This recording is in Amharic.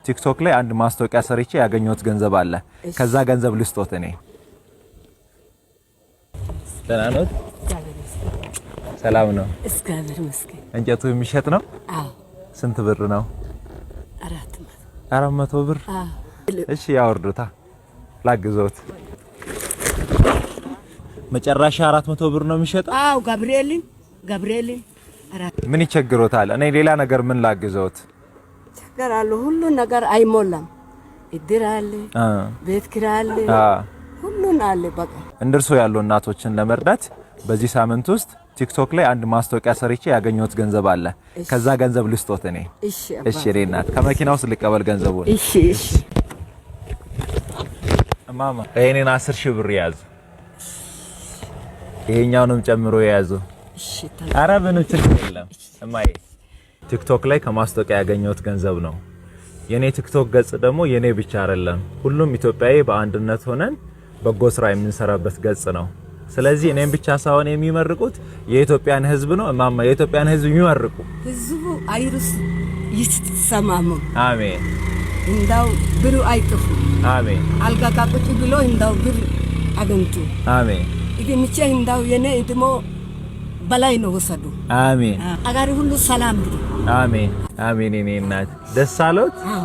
ቲክቶክ ላይ አንድ ማስታወቂያ ሰርቼ ያገኘሁት ገንዘብ አለ። ከዛ ገንዘብ ልስጦት እኔ። ደህና ነው? ሰላም ነው? እስከበር መስከ እንጨቱ የሚሸጥ ነው? አዎ። ስንት ብር ነው? 400 ብር። አዎ። እሺ ያወርዱታ ላግዞት። መጨረሻ 400 ብር ነው የሚሸጠው? አዎ። ገብርኤል ምን ይቸግሮታል? እኔ ሌላ ነገር ምን ላግዞት? ቸገራሉ። ሁሉ ነገር አይሞላም። እድር አለ፣ ቤት ኪራይ አለ፣ ሁሉን አለ። በቃ እንደርሶ ያሉ እናቶችን ለመርዳት በዚህ ሳምንት ውስጥ ቲክቶክ ላይ አንድ ማስታወቂያ ሰርቼ ያገኘሁት ገንዘብ አለ። ከዛ ገንዘብ ልስጦት እኔ። እሺ እናት ከመኪናው ልቀበል ገንዘቡን። እሺ። ማማ እኔን 10,000 ብር ያዙ። ይሄኛውንም ጨምሮ ያዙ። እሺ። ኧረ ምንም ችግር የለም እማዬ። ቲክቶክ ላይ ከማስታወቂያ ያገኘሁት ገንዘብ ነው። የኔ ቲክቶክ ገጽ ደግሞ የኔ ብቻ አይደለም፣ ሁሉም ኢትዮጵያዊ በአንድነት ሆነን በጎ ስራ የምንሰራበት ገጽ ነው። ስለዚህ እኔም ብቻ ሳይሆን የሚመርቁት የኢትዮጵያን ህዝብ ነው። እማማ የኢትዮጵያን ህዝብ የሚመርቁ ህዝቡ አይሩስ ይስማሙ። አሜን። እንዳው ብሩ አይጥፉ። አሜን። አልጋ ቁጭ ብሎ እንዳው ብር አገንቱ። አሜን። ይገምቼ እንዳው የኔ እድሞ በላይ ነው ወሰዱ። አሜን። አጋሪ ሁሉ ሰላም። አሜን አሜን። እኔ እናት ደስ አሎት? አዎ።